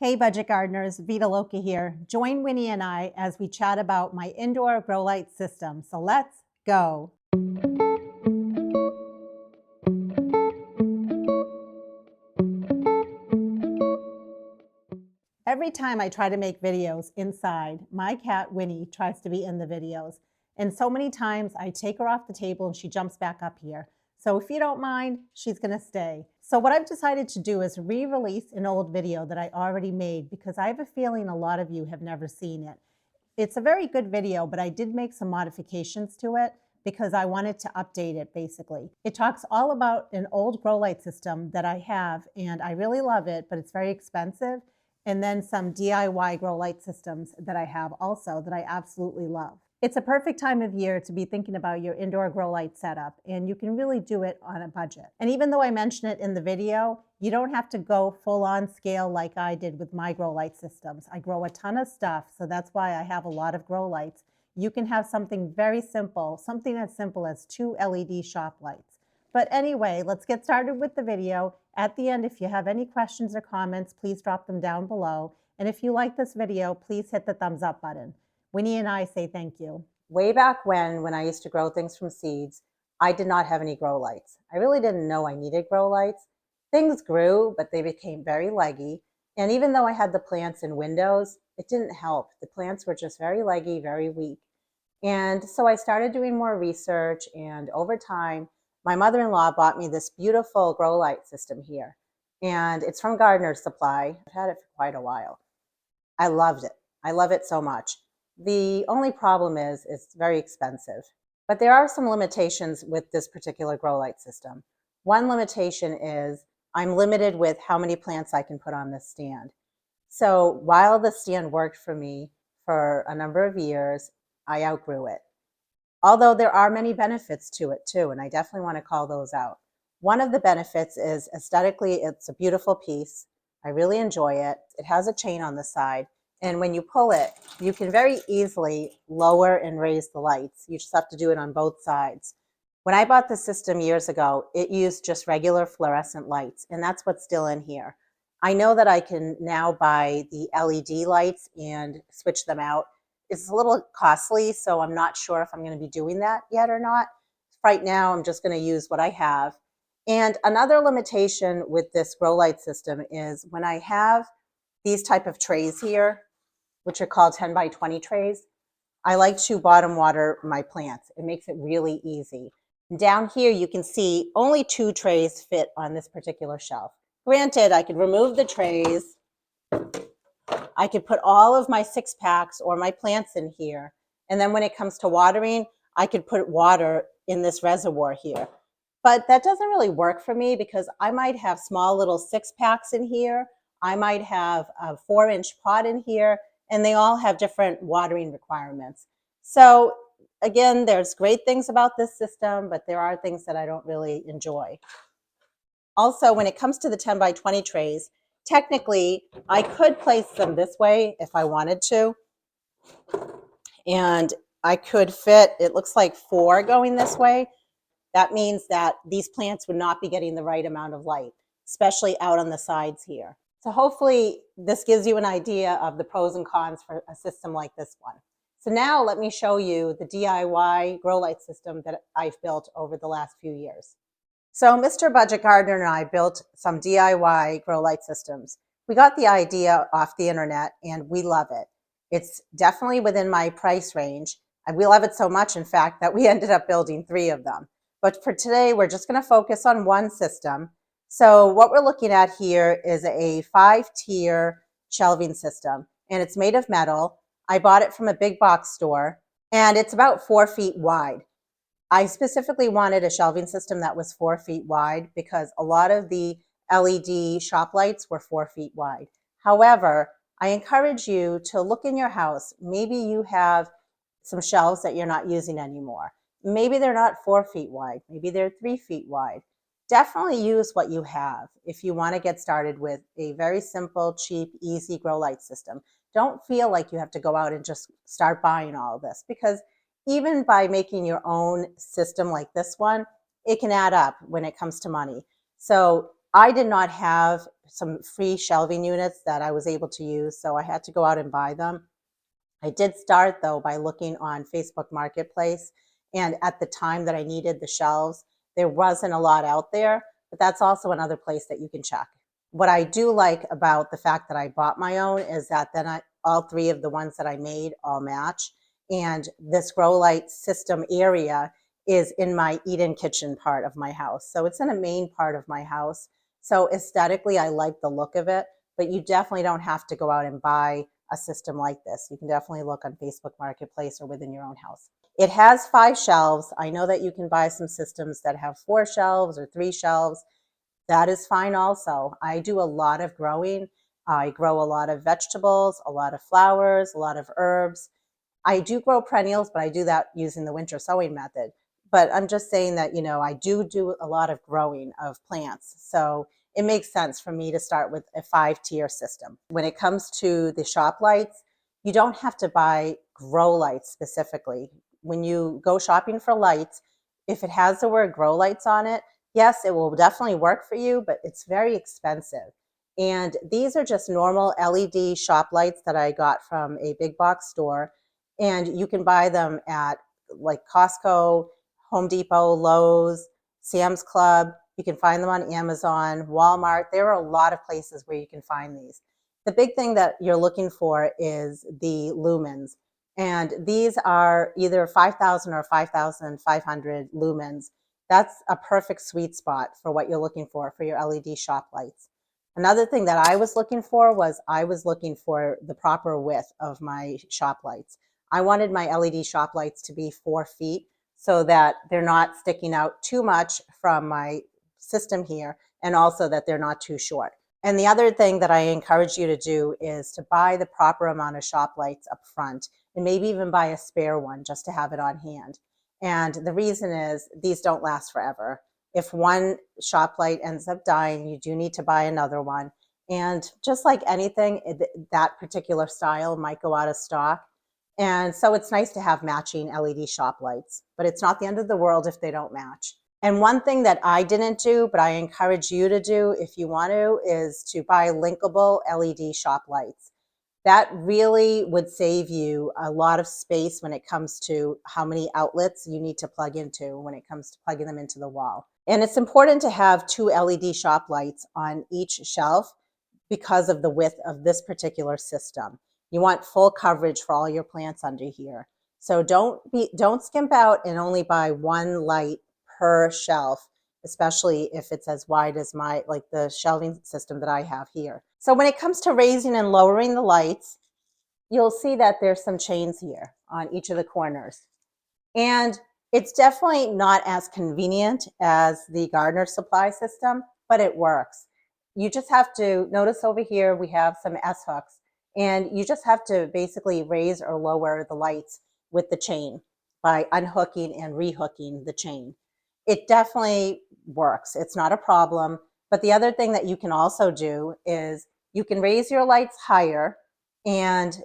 Hey budget gardeners, Vita Loca here. Join Winnie and I as we chat about my indoor grow light system. So let's go. Every time I try to make videos inside, my cat Winnie tries to be in the videos. And so many times I take her off the table and she jumps back up here. So if you don't mind, she's gonna stay. So what I've decided to do is re-release an old video that I already made because I have a feeling a lot of you have never seen it. It's a very good video, but I did make some modifications to it because I wanted to update it basically. It talks all about an old grow light system that I have and I really love it, but it's very expensive. And then some DIY grow light systems that I have also that I absolutely love. It's a perfect time of year to be thinking about your indoor grow light setup, and you can really do it on a budget. And even though I mention it in the video, you don't have to go full on scale like I did with my grow light systems. I grow a ton of stuff, so that's why I have a lot of grow lights. You can have something very simple, something as simple as 2 LED shop lights. But anyway, let's get started with the video. At the end, if you have any questions or comments, please drop them down below. And if you like this video, please hit the thumbs up button. Winnie and I say thank you. Way back when I used to grow things from seeds, I did not have any grow lights. I really didn't know I needed grow lights. Things grew, but they became very leggy. And even though I had the plants in windows, it didn't help. The plants were just very leggy, very weak. And so I started doing more research, and over time, my mother-in-law bought me this beautiful grow light system here. And it's from Gardener's Supply. I've had it for quite a while. I loved it. I love it so much. The only problem is it's very expensive. But there are some limitations with this particular grow light system. One limitation is I'm limited with how many plants I can put on this stand. So while the stand worked for me for a number of years, I outgrew it. Although there are many benefits to it too, and I definitely want to call those out. One of the benefits is aesthetically, it's a beautiful piece. I really enjoy it. It has a chain on the side, and when you pull it, you can very easily lower and raise the lights. You just have to do it on both sides. When I bought the system years ago, it used just regular fluorescent lights, and that's what's still in here. I know that I can now buy the LED lights and switch them out. It's a little costly, so I'm not sure if I'm going to be doing that yet or not. Right now, I'm just going to use what I have. And another limitation with this grow light system is when I have these type of trays here, which are called 10 by 20 trays, I like to bottom water my plants. It makes it really easy. Down here, you can see only 2 trays fit on this particular shelf. Granted, I could remove the trays. I could put all of my 6-packs or my plants in here. And then when it comes to watering, I could put water in this reservoir here. But that doesn't really work for me because I might have small little 6-packs in here. I might have a 4-inch pot in here, and they all have different watering requirements. So again, there's great things about this system, but there are things that I don't really enjoy. Also, when it comes to the 10 by 20 trays, technically, I could place them this way if I wanted to. And I could fit, it looks like 4 going this way. That means that these plants would not be getting the right amount of light, especially out on the sides here. So hopefully this gives you an idea of the pros and cons for a system like this one. So now let me show you the DIY grow light system that I've built over the last few years. So Mr. Budget Gardener and I built some DIY grow light systems. We got the idea off the internet and we love it. It's definitely within my price range. And we love it so much, in fact, that we ended up building 3 of them. But for today, we're just going to focus on one system. So what we're looking at here is a 5-tier shelving system, and it's made of metal. I bought it from a big box store, and it's about 4 feet wide. I specifically wanted a shelving system that was 4 feet wide because a lot of the LED shop lights were 4 feet wide. However, I encourage you to look in your house. Maybe you have some shelves that you're not using anymore. Maybe they're not 4 feet wide. Maybe they're 3 feet wide. Definitely use what you have if you want to get started with a very simple, cheap, easy grow light system. Don't feel like you have to go out and just start buying all of this, because even by making your own system like this one, it can add up when it comes to money. So I did not have some free shelving units that I was able to use, so I had to go out and buy them. I did start though by looking on Facebook Marketplace, and at the time that I needed the shelves, there wasn't a lot out there, but that's also another place that you can check. What I do like about the fact that I bought my own is that then all three of the ones that I made all match, and this grow light system area is in my eat-in kitchen part of my house. So it's in a main part of my house. So aesthetically, I like the look of it, but you definitely don't have to go out and buy a system like this. You can definitely look on Facebook Marketplace or within your own house. It has 5 shelves. I know that you can buy some systems that have 4 shelves or 3 shelves. That is fine also. I do a lot of growing. I grow a lot of vegetables, a lot of flowers, a lot of herbs. I do grow perennials, but I do that using the winter sowing method. But I'm just saying that, I do a lot of growing of plants. So it makes sense for me to start with a 5-tier system. When it comes to the shop lights, you don't have to buy grow lights specifically. When you go shopping for lights, if it has the word grow lights on it, yes, it will definitely work for you, but it's very expensive. And these are just normal LED shop lights that I got from a big box store. And you can buy them at like Costco, Home Depot, Lowe's, Sam's Club. You can find them on Amazon, Walmart. There are a lot of places where you can find these. The big thing that you're looking for is the lumens. And these are either 5,000 or 5,500 lumens. That's a perfect sweet spot for what you're looking for your LED shop lights. Another thing that I was looking for was the proper width of my shop lights. I wanted my LED shop lights to be 4 feet so that they're not sticking out too much from my system here, and also that they're not too short. And the other thing that I encourage you to do is to buy the proper amount of shop lights up front, and maybe even buy a spare one just to have it on hand. And the reason is these don't last forever. If one shop light ends up dying, you do need to buy another one. And just like anything, that particular style might go out of stock. And so it's nice to have matching LED shop lights, but it's not the end of the world if they don't match. And one thing that I didn't do, but I encourage you to do if you want to, is to buy linkable LED shop lights. That really would save you a lot of space when it comes to how many outlets you need to plug into when it comes to plugging them into the wall. And it's important to have 2 LED shop lights on each shelf because of the width of this particular system. You want full coverage for all your plants under here. So don't skimp out and only buy 1 light per shelf, especially if it's as wide as the shelving system that I have here. So when it comes to raising and lowering the lights, you'll see that there's some chains here on each of the corners. And it's definitely not as convenient as the gardener supply system, but it works. You just have to notice over here, we have some S hooks, and you just have to basically raise or lower the lights with the chain by unhooking and rehooking the chain. It definitely works. It's not a problem. But the other thing that you can also do is you can raise your lights higher. And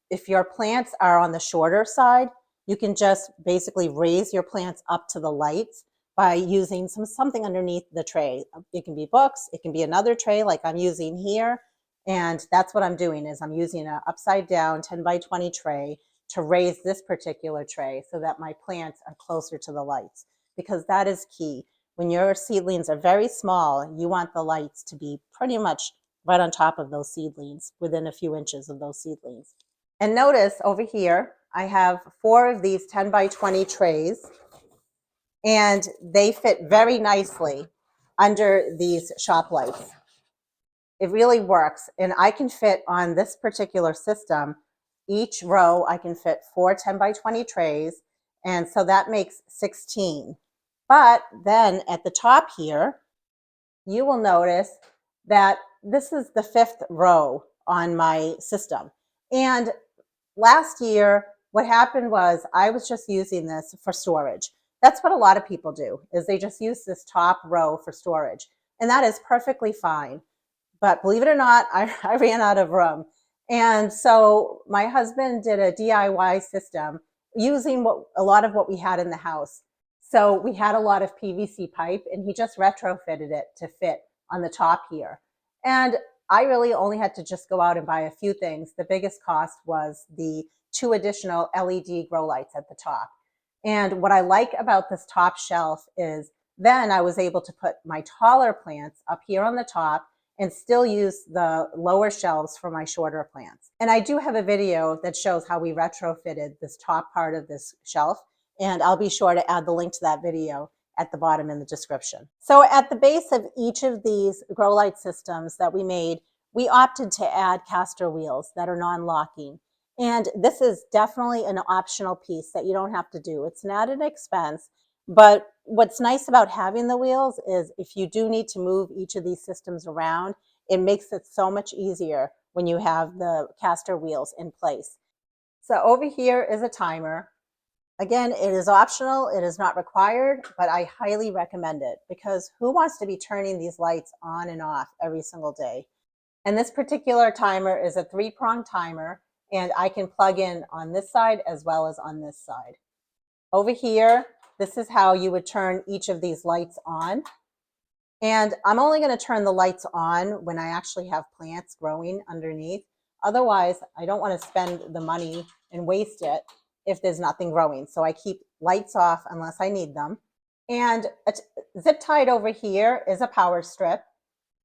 if your plants are on the shorter side, you can just basically raise your plants up to the lights by using something underneath the tray. It can be books. It can be another tray like I'm using here. And that's what I'm doing is I'm using an upside down 10 by 20 tray to raise this particular tray so that my plants are closer to the lights, because that is key. When your seedlings are very small, you want the lights to be pretty much right on top of those seedlings, within a few inches of those seedlings. And notice over here, I have 4 of these 10 by 20 trays, and they fit very nicely under these shop lights. It really works. And I can fit on this particular system, each row, I can fit 4 10 by 20 trays. And so that makes 16. But then at the top here, you will notice that this is the 5th row on my system. And last year, what happened was I was just using this for storage. That's what a lot of people do, is they just use this top row for storage. And that is perfectly fine. But believe it or not, I ran out of room. And so my husband did a DIY system using a lot of what we had in the house. So we had a lot of PVC pipe, and he just retrofitted it to fit on the top here. And I really only had to just go out and buy a few things. The biggest cost was the 2 additional LED grow lights at the top. And what I like about this top shelf is then I was able to put my taller plants up here on the top and still use the lower shelves for my shorter plants. And I do have a video that shows how we retrofitted this top part of this shelf, and I'll be sure to add the link to that video at the bottom in the description. So at the base of each of these grow light systems that we made, we opted to add caster wheels that are non-locking. And this is definitely an optional piece that you don't have to do. It's not an expense, but what's nice about having the wheels is if you do need to move each of these systems around, it makes it so much easier when you have the caster wheels in place. So over here is a timer. Again, it is optional, it is not required, but I highly recommend it because who wants to be turning these lights on and off every single day? And this particular timer is a 3-prong timer, and I can plug in on this side as well as on this side. Over here, this is how you would turn each of these lights on. And I'm only going to turn the lights on when I actually have plants growing underneath. Otherwise, I don't want to spend the money and waste it if there's nothing growing. So I keep lights off unless I need them. And zip tied over here is a power strip.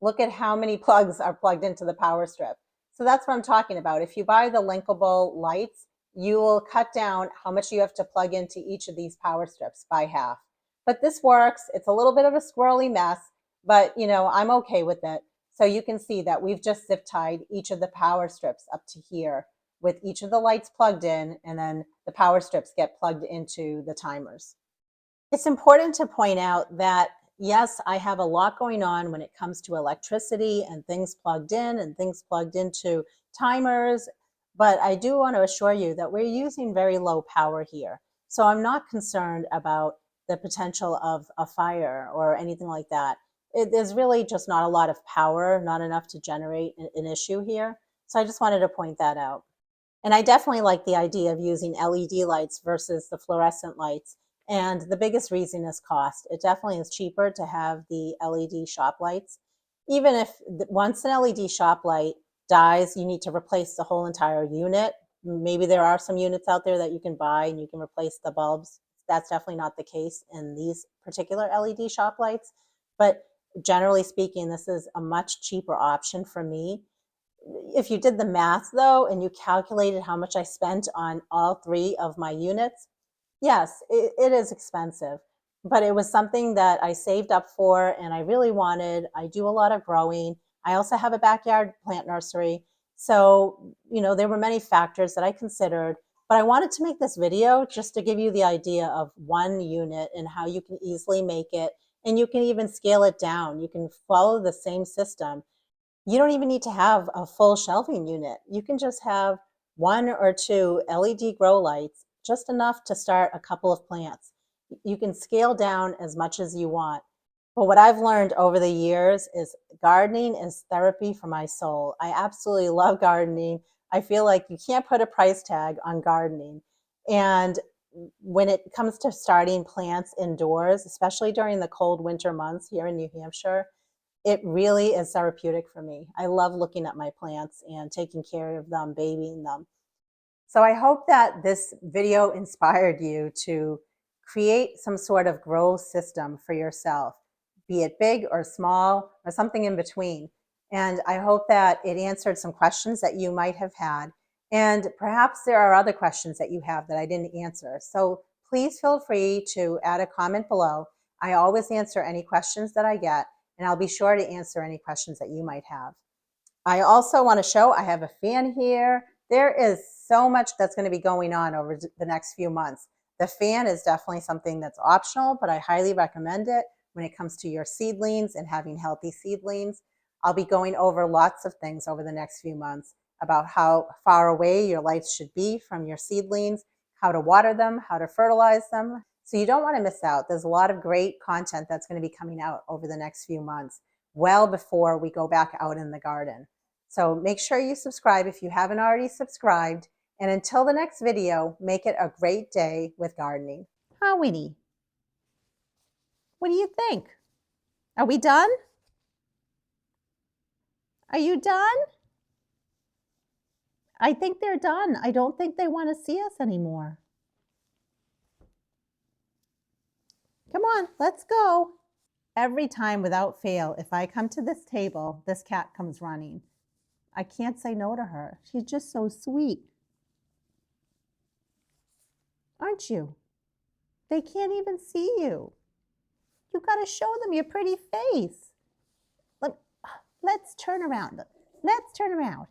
Look at how many plugs are plugged into the power strip. So that's what I'm talking about. If you buy the linkable lights, you will cut down how much you have to plug into each of these power strips by half. But this works. It's a little bit of a squirrely mess, but you know, I'm okay with it. So you can see that we've just zip tied each of the power strips up to here with each of the lights plugged in, and then the power strips get plugged into the timers. It's important to point out that yes, I have a lot going on when it comes to electricity and things plugged in and things plugged into timers, but I do want to assure you that we're using very low power here. So I'm not concerned about the potential of a fire or anything like that. There's really just not a lot of power, not enough to generate an issue here. So I just wanted to point that out. And I definitely like the idea of using LED lights versus the fluorescent lights. And the biggest reason is cost. It definitely is cheaper to have the LED shop lights. Even if once an LED shop light dies, you need to replace the whole entire unit. Maybe there are some units out there that you can buy and you can replace the bulbs. That's definitely not the case in these particular LED shop lights. But generally speaking, this is a much cheaper option for me. If you did the math though, and you calculated how much I spent on all 3 of my units, yes, it is expensive, but it was something that I saved up for and I really wanted. I do a lot of growing. I also have a backyard plant nursery. So, you know, there were many factors that I considered, but I wanted to make this video just to give you the idea of one unit and how you can easily make it. And you can even scale it down. You can follow the same system. You don't even need to have a full shelving unit. You can just have 1 or 2 LED grow lights, just enough to start a couple of plants. You can scale down as much as you want. But what I've learned over the years is gardening is therapy for my soul. I absolutely love gardening. I feel like you can't put a price tag on gardening. And when it comes to starting plants indoors, especially during the cold winter months here in New Hampshire, it really is therapeutic for me. I love looking at my plants and taking care of them, babying them. So I hope that this video inspired you to create some sort of grow system for yourself, be it big or small or something in between. And I hope that it answered some questions that you might have had. And perhaps there are other questions that you have that I didn't answer. So please feel free to add a comment below. I always answer any questions that I get, and I'll be sure to answer any questions that you might have. I also want to show I have a fan here. There is so much that's going to be going on over the next few months. The fan is definitely something that's optional, but I highly recommend it when it comes to your seedlings and having healthy seedlings. I'll be going over lots of things over the next few months about how far away your lights should be from your seedlings, how to water them, how to fertilize them. So you don't want to miss out. There's a lot of great content that's going to be coming out over the next few months, well before we go back out in the garden. So make sure you subscribe if you haven't already subscribed. And until the next video, make it a great day with gardening. Huh, Winnie? What do you think? Are we done? Are you done? I think they're done. I don't think they want to see us anymore. Come on, let's go. Every time without fail, if I come to this table, this cat comes running. I can't say no to her. She's just so sweet. Aren't you? They can't even see you. You got to show them your pretty face. Let's turn around. Let's turn around.